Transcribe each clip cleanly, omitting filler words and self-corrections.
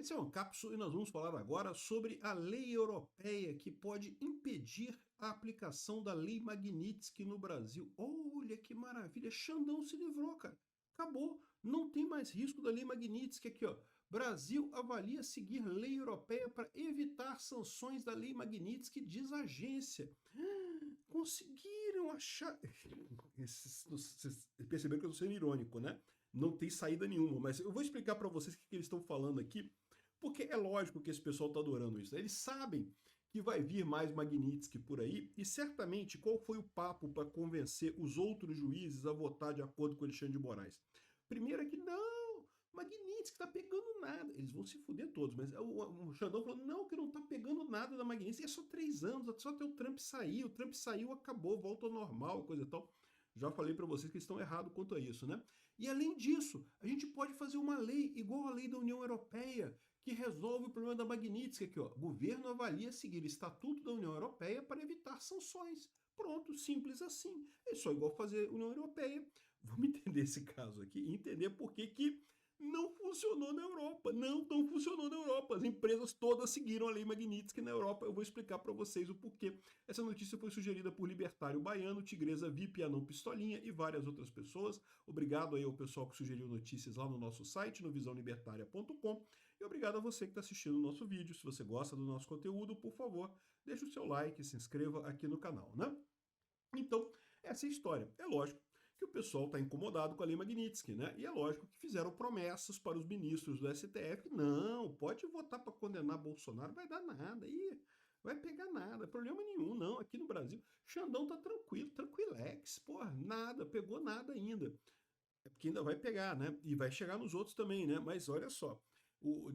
Esse é um Cápsula e nós vamos falar agora sobre a lei europeia que pode impedir a aplicação da lei Magnitsky no Brasil. Olha que maravilha, Xandão se livrou, cara. Acabou, não tem mais risco da lei Magnitsky aqui, ó. Brasil avalia seguir lei europeia para evitar sanções da lei Magnitsky, diz a agência. Conseguiram achar... Vocês perceberam que eu estou sendo irônico, né? Não tem saída nenhuma, mas eu vou explicar para vocês o que eles estão falando aqui, porque é lógico que esse pessoal está adorando isso. Eles sabem que vai vir mais Magnitsky por aí, e certamente qual foi o papo para convencer os outros juízes a votar de acordo com o Alexandre de Moraes? Primeiro é que não, Magnitsky tá pegando nada. Eles vão se fuder todos, mas o Xandão falou, não, que não tá pegando nada da Magnitsky, é só 3 anos, só até o Trump saiu, acabou, volta ao normal, coisa e tal. Já falei para vocês que estão errados quanto a isso, né? E além disso, a gente pode fazer uma lei igual a lei da União Europeia, que resolve o problema da Magnitsky aqui, ó. Governo avalia seguir o Estatuto da União Europeia para evitar sanções. Pronto, simples assim. É só igual fazer União Europeia. Vamos entender esse caso aqui e entender por que não funcionou na Europa. Não funcionou na Europa. As empresas todas seguiram a lei Magnitsky na Europa. Eu vou explicar para vocês o porquê. Essa notícia foi sugerida por Libertário Baiano, Tigresa VIP, Anão Pistolinha e várias outras pessoas. Obrigado aí ao pessoal que sugeriu notícias lá no nosso site, no visãolibertaria.com. E obrigado a você que está assistindo o nosso vídeo. Se você gosta do nosso conteúdo, por favor, deixe o seu like e se inscreva aqui no canal, né? Então, essa é a história. É lógico que o pessoal está incomodado com a lei Magnitsky, né? E é lógico que fizeram promessas para os ministros do STF. Não, pode votar para condenar Bolsonaro, vai dar nada. Ih, vai pegar nada, problema nenhum, não. Aqui no Brasil, Xandão tá tranquilo, tranquilex, porra, nada, pegou nada ainda. É porque ainda vai pegar, né? E vai chegar nos outros também, né? Mas olha só,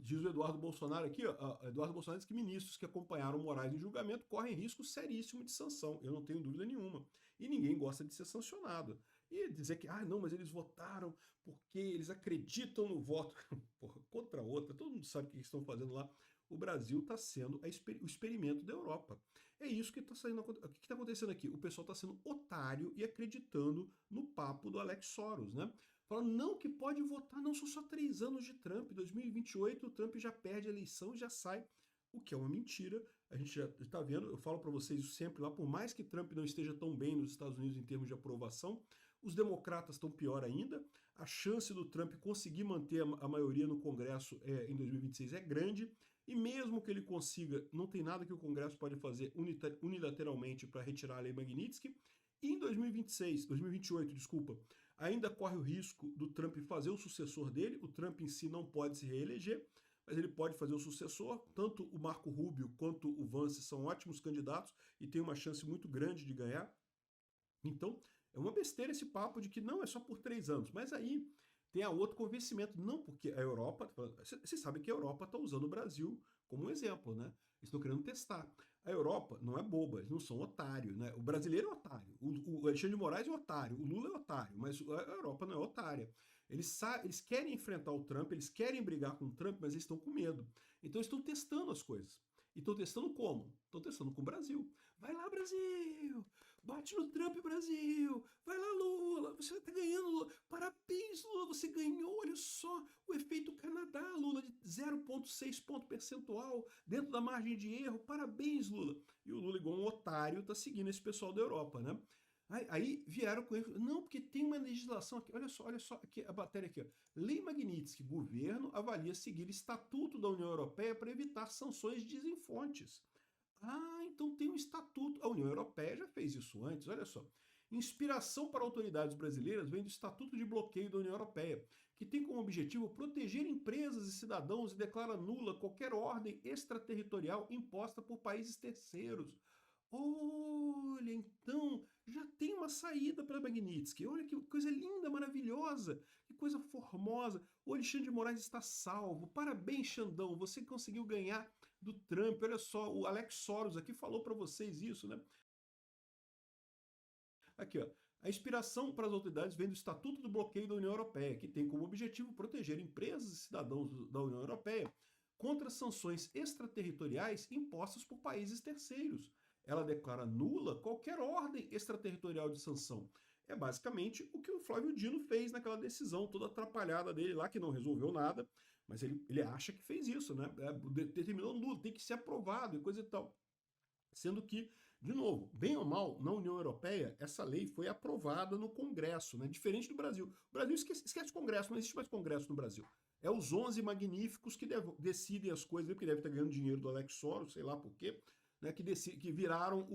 diz o Eduardo Bolsonaro aqui, ó, Eduardo Bolsonaro diz que ministros que acompanharam Moraes em julgamento correm risco seríssimo de sanção. Eu não tenho dúvida nenhuma. E ninguém gosta de ser sancionado. E dizer que, não, mas eles votaram porque eles acreditam no voto. Porra, contra outra, todo mundo sabe o que eles estão fazendo lá. O Brasil está sendo o experimento da Europa. É isso que está saindo. O que está acontecendo aqui? O pessoal está sendo otário e acreditando no papo do Alex Soros, né? Falando, não, que pode votar, não, são só 3 anos de Trump. Em 2028 o Trump já perde a eleição e já sai. O que é uma mentira. A gente já está vendo, eu falo para vocês isso sempre lá, por mais que Trump não esteja tão bem nos Estados Unidos em termos de aprovação, os democratas estão pior ainda. A chance do Trump conseguir manter a maioria no Congresso em 2026 é grande. E mesmo que ele consiga, não tem nada que o Congresso pode fazer unilateralmente para retirar a lei Magnitsky. E em 2028, desculpa, ainda corre o risco do Trump fazer o sucessor dele. O Trump em si não pode se reeleger, mas ele pode fazer o sucessor. Tanto o Marco Rubio quanto o Vance são ótimos candidatos e tem uma chance muito grande de ganhar. Então, é uma besteira esse papo de que não é só por 3 anos. Mas aí tem a outro convencimento. Não, porque a Europa... Você sabe que a Europa está usando o Brasil como um exemplo, né? Eles estão querendo testar. A Europa não é boba, eles não são otários, né? O brasileiro é otário, o Alexandre de Moraes é otário, o Lula é otário, mas a Europa não é otária. Eles querem enfrentar o Trump, eles querem brigar com o Trump, mas eles estão com medo. Então eles estão testando as coisas. E estão testando como? Estão testando com o Brasil. Vai lá, Brasil! Bate no Trump, Brasil! Vai lá, Lula! Você está ganhando, Lula! Parabéns, Lula! Você ganhou, olha só! O efeito Canadá, Lula, de 0,6 ponto percentual dentro da margem de erro. Parabéns, Lula! E o Lula, igual um otário, está seguindo esse pessoal da Europa, né? Aí vieram com ele, não, porque tem uma legislação aqui, olha só, aqui, a matéria aqui, ó. Lei Magnitsky, governo avalia seguir Estatuto da União Europeia para evitar sanções desinfontes. Então tem um estatuto, a União Europeia já fez isso antes, olha só. Inspiração para autoridades brasileiras vem do Estatuto de Bloqueio da União Europeia, que tem como objetivo proteger empresas e cidadãos e declara nula qualquer ordem extraterritorial imposta por países terceiros. Olha, então já tem uma saída para Magnitsky. Olha que coisa linda, maravilhosa, que coisa formosa. O Alexandre de Moraes está salvo. Parabéns, Xandão, você conseguiu ganhar do Trump. Olha só, o Alex Soros aqui falou para vocês isso, né? Aqui, ó. A inspiração para as autoridades vem do Estatuto do Bloqueio da União Europeia, que tem como objetivo proteger empresas e cidadãos da União Europeia contra sanções extraterritoriais impostas por países terceiros. Ela declara nula qualquer ordem extraterritorial de sanção. É basicamente o que o Flávio Dino fez naquela decisão toda atrapalhada dele lá, que não resolveu nada, Mas ele acha que fez isso, né? Determinou nulo, tem que ser aprovado e coisa e tal. Sendo que, de novo, bem ou mal, na União Europeia, essa lei foi aprovada no Congresso, né? Diferente do Brasil. O Brasil esquece Congresso, não existe mais Congresso no Brasil. É os 11 magníficos que decidem as coisas, porque deve estar ganhando dinheiro do Alex Soros, sei lá por quê, né, que viraram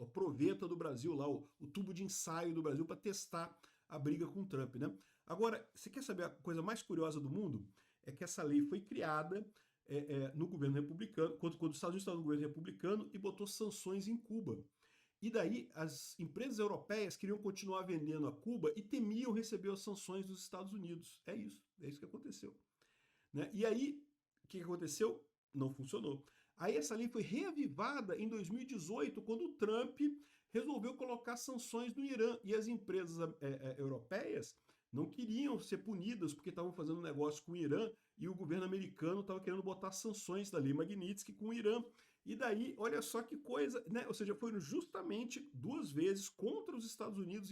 a proveta do Brasil, lá, o tubo de ensaio do Brasil para testar a briga com o Trump. Né? Agora, você quer saber a coisa mais curiosa do mundo? É que essa lei foi criada no governo republicano, quando os Estados Unidos estavam no governo republicano, e botou sanções em Cuba. E daí as empresas europeias queriam continuar vendendo a Cuba e temiam receber as sanções dos Estados Unidos. É isso que aconteceu. Né? E aí, o que aconteceu? Não funcionou. Aí essa lei foi reavivada em 2018, quando o Trump resolveu colocar sanções no Irã. E as empresas europeias não queriam ser punidas porque estavam fazendo negócio com o Irã e o governo americano estava querendo botar sanções da Lei Magnitsky com o Irã. E daí, olha só que coisa, né? Ou seja, foram justamente 2 vezes contra os Estados Unidos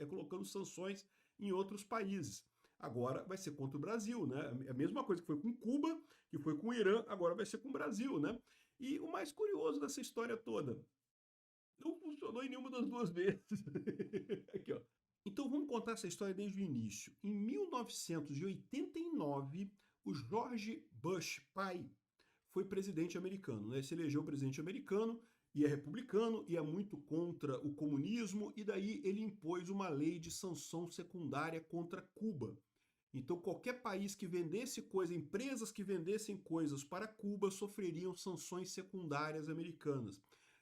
colocando sanções em outros países. Agora vai ser contra o Brasil, né? É a mesma coisa que foi com Cuba, que foi com o Irã, agora vai ser com o Brasil, né? E o mais curioso dessa história toda, não funcionou em nenhuma das 2 vezes. Aqui, ó. Então vamos contar essa história desde o início. Em 1989, o George Bush pai foi presidente americano, né? Se elegeu presidente americano e é republicano e é muito contra o comunismo, e daí ele impôs uma lei de sanção secundária contra Cuba. Então qualquer país que vendesse coisa, empresas que vendessem coisas para Cuba sofreriam sanções secundárias americanas.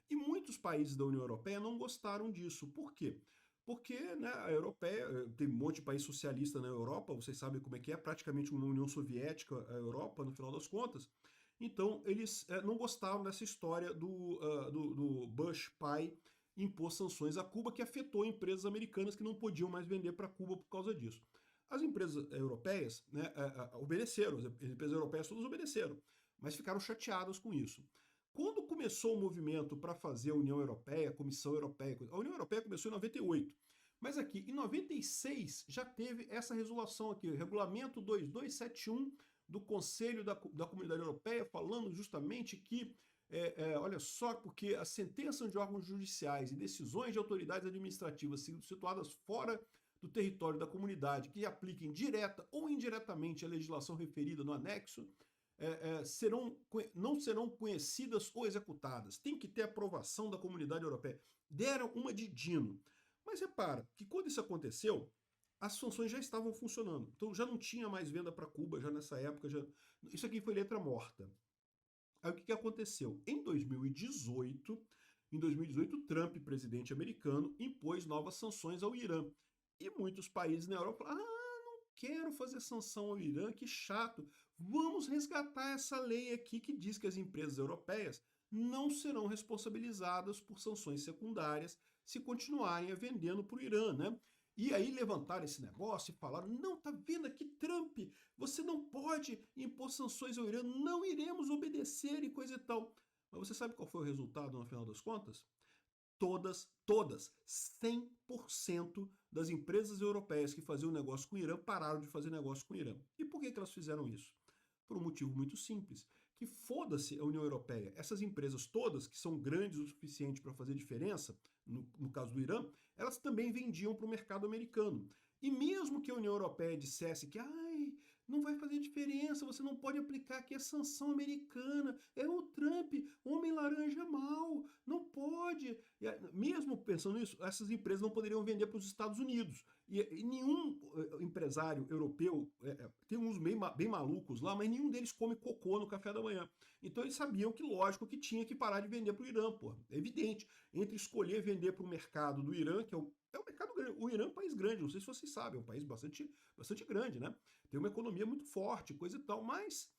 E muitos países da União Europeia não gostaram disso. Por quê? Porque né, a europeia, tem um monte de país socialista na Europa, vocês sabem como é que é, praticamente uma União Soviética a Europa, no final das contas. Então, eles não gostaram dessa história do Bush pai impor sanções a Cuba, que afetou empresas americanas que não podiam mais vender para Cuba por causa disso. As empresas europeias né, obedeceram, as empresas europeias todas obedeceram, mas ficaram chateadas com isso. Quando começou o movimento para fazer a União Europeia, a Comissão Europeia, a União Europeia começou em 98, mas aqui em 96 já teve essa resolução aqui, Regulamento 2271 do Conselho da Comunidade Europeia, falando justamente que, olha só, porque as sentenças de órgãos judiciais e decisões de autoridades administrativas situadas fora do território da comunidade que apliquem direta ou indiretamente a legislação referida no anexo não serão conhecidas ou executadas. Tem que ter aprovação da comunidade europeia. Deram uma de Dino. Mas repara que quando isso aconteceu, as sanções já estavam funcionando. Então já não tinha mais venda para Cuba, já nessa época. Isso aqui foi letra morta. Aí o que aconteceu? Em 2018, Trump, presidente americano, impôs novas sanções ao Irã. E muitos países na Europa falaram, não quero fazer sanção ao Irã, que chato. Vamos resgatar essa lei aqui que diz que as empresas europeias não serão responsabilizadas por sanções secundárias se continuarem vendendo para o Irã, né? E aí levantaram esse negócio e falaram, não, tá vendo aqui, Trump, você não pode impor sanções ao Irã, não iremos obedecer e coisa e tal. Mas você sabe qual foi o resultado no final das contas? Todas, 100% das empresas europeias que faziam negócio com o Irã pararam de fazer negócio com o Irã. E por que elas fizeram isso? Por um motivo muito simples, que foda-se a União Europeia. Essas empresas todas, que são grandes o suficiente para fazer diferença, no caso do Irã, elas também vendiam para o mercado americano. E mesmo que a União Europeia dissesse que não vai fazer diferença, você não pode aplicar aqui a sanção americana, é o Trump, homem laranja mau, não pode. Mesmo pensando nisso, essas empresas não poderiam vender para os Estados Unidos. E nenhum empresário europeu, tem uns bem malucos lá, mas nenhum deles come cocô no café da manhã. Então eles sabiam que, lógico, que tinha que parar de vender para o Irã, pô. É evidente. Entre escolher vender para o mercado do Irã, que é um mercado grande. O Irã é um país grande, não sei se vocês sabem, é um país bastante grande, né? Tem uma economia muito forte, coisa e tal, mas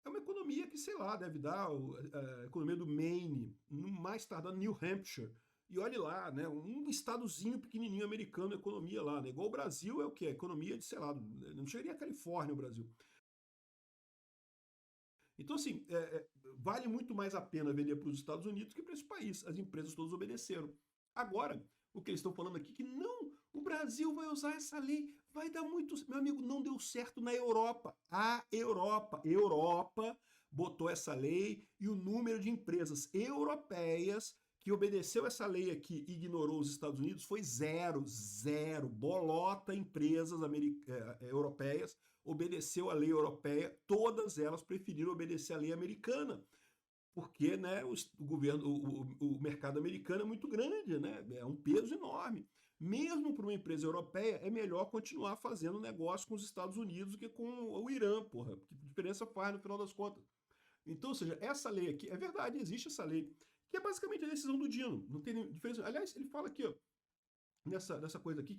é uma economia que, sei lá, deve dar a economia do Maine, mais tardar New Hampshire. E olhe lá, né, um estadozinho pequenininho americano, economia lá, né? Igual o Brasil é o quê? Economia de, sei lá, não chegaria a Califórnia o Brasil. Então, assim, vale muito mais a pena vender para os Estados Unidos que para esse país. As empresas todas obedeceram. Agora, o que eles estão falando aqui é que não, o Brasil vai usar essa lei, Vai dar muito... Meu amigo, não deu certo na Europa. A Europa botou essa lei e o número de empresas europeias que obedeceu essa lei aqui e ignorou os Estados Unidos foi zero, zero. Bolota empresas europeias obedeceu a lei europeia, todas elas preferiram obedecer a lei americana. Porque, né, o governo, o mercado americano é muito grande, né? É um peso enorme. Mesmo para uma empresa europeia, é melhor continuar fazendo negócio com os Estados Unidos do que com o Irã, porra. Que diferença faz no final das contas? Então, ou seja, essa lei aqui, é verdade, existe essa lei, que é basicamente a decisão do Dino. Não tem diferença. Aliás, ele fala aqui, ó, nessa coisa aqui,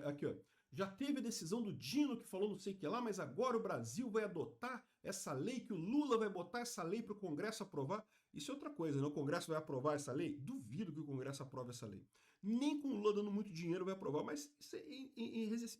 aqui, ó, já teve a decisão do Dino que falou não sei o que lá, mas agora o Brasil vai adotar essa lei, que o Lula vai botar essa lei para o Congresso aprovar. Isso é outra coisa, né? O Congresso vai aprovar essa lei? Duvido que o Congresso aprove essa lei. Nem com o Lula dando muito dinheiro vai aprovar, mas isso é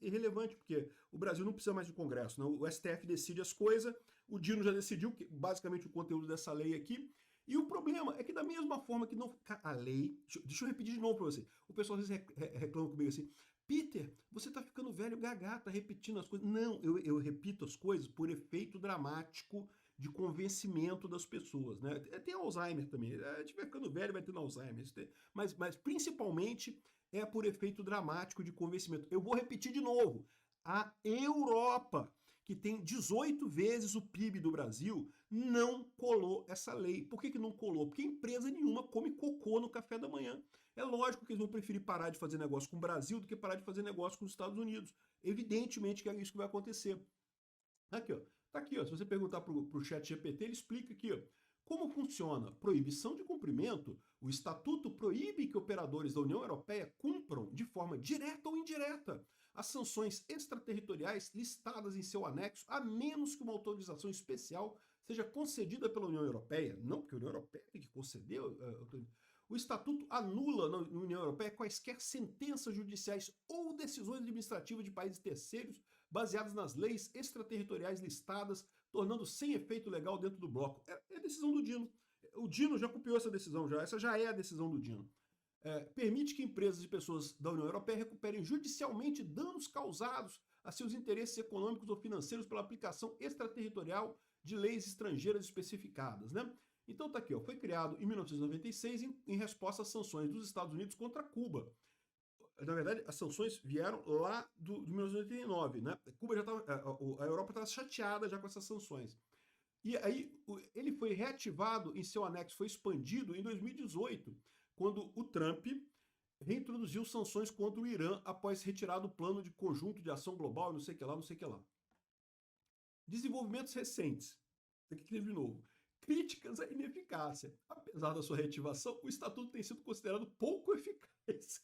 irrelevante, porque o Brasil não precisa mais de Congresso, né? O STF decide as coisas, o Dino já decidiu basicamente o conteúdo dessa lei aqui, e o problema é que da mesma forma que não... A lei... Deixa eu repetir de novo para você. O pessoal às vezes reclama comigo assim, Peter, você tá ficando velho gaga, tá repetindo as coisas. Não, eu repito as coisas por efeito dramático de convencimento das pessoas, né? Tem Alzheimer também. A gente vai ficando velho, vai tendo Alzheimer. Mas principalmente é por efeito dramático de convencimento. Eu vou repetir de novo. A Europa, que tem 18 vezes o PIB do Brasil, não colou essa lei. Por que não colou? Porque empresa nenhuma come cocô no café da manhã. É lógico que eles vão preferir parar de fazer negócio com o Brasil do que parar de fazer negócio com os Estados Unidos. Evidentemente que é isso que vai acontecer. Aqui, ó. Tá aqui, ó. Se você perguntar pro chat GPT, ele explica aqui, ó. Como funciona? Proibição de cumprimento. O Estatuto proíbe que operadores da União Europeia cumpram, de forma direta ou indireta, as sanções extraterritoriais listadas em seu anexo, a menos que uma autorização especial seja concedida pela União Europeia. Não, porque a União Europeia tem que conceder. O Estatuto anula na União Europeia quaisquer sentenças judiciais ou decisões administrativas de países terceiros baseadas nas leis extraterritoriais listadas, tornando sem efeito legal dentro do bloco. É a decisão do Dino. O Dino já copiou essa decisão, essa já é a decisão do Dino. Permite que empresas e pessoas da União Europeia recuperem judicialmente danos causados a seus interesses econômicos ou financeiros pela aplicação extraterritorial de leis estrangeiras especificadas, né? Então tá aqui, ó, foi criado em 1996 em resposta às sanções dos Estados Unidos contra Cuba. Na verdade, as sanções vieram lá de 1989, né? Cuba já tava, a Europa estava chateada já com essas sanções. E aí ele foi reativado em seu anexo, foi expandido em 2018, quando o Trump reintroduziu sanções contra o Irã após retirar do plano de conjunto de ação global, não sei o que lá, não sei o que lá. Desenvolvimentos recentes. Aqui de novo. Críticas à ineficácia. Apesar da sua reativação, o Estatuto tem sido considerado pouco eficaz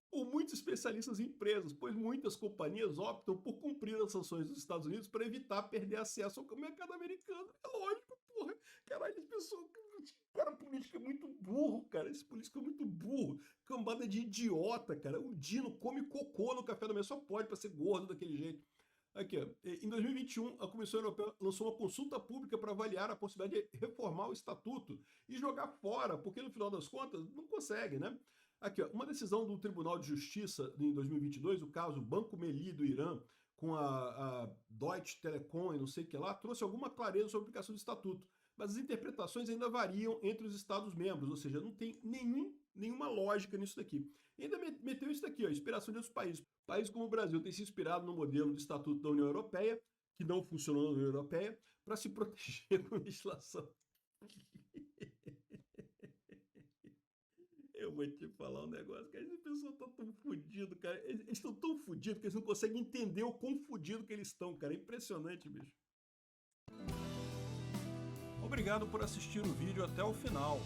por muitos especialistas em empresas, pois muitas companhias optam por cumprir as sanções dos Estados Unidos para evitar perder acesso ao mercado americano. É lógico, porra. Caralho, esse pessoal... Cara, político é muito burro, cara. Esse político é muito burro. Cambada de idiota, cara. O Dino come cocô no café da manhã, só pode para ser gordo daquele jeito. Aqui, ó. Em 2021, a Comissão Europeia lançou uma consulta pública para avaliar a possibilidade de reformar o Estatuto e jogar fora, porque no final das contas não consegue, né? Aqui, ó, uma decisão do Tribunal de Justiça em 2022, o caso Banco Melli do Irã, com a Deutsche Telekom e não sei o que lá, trouxe alguma clareza sobre a aplicação do Estatuto. Mas as interpretações ainda variam entre os Estados-membros, ou seja, não tem nenhuma lógica nisso daqui. E ainda meteu isso daqui, ó, inspiração de outros países. Países como o Brasil tem se inspirado no modelo do Estatuto da União Europeia, que não funcionou na União Europeia, para se proteger com legislação. Eu vou te falar um negócio, cara, esse pessoal tá tão fudido, cara. Eles estão tão fudidos que eles não conseguem entender o quão fudido que eles estão, cara. É impressionante, bicho. Obrigado por assistir o vídeo até o final.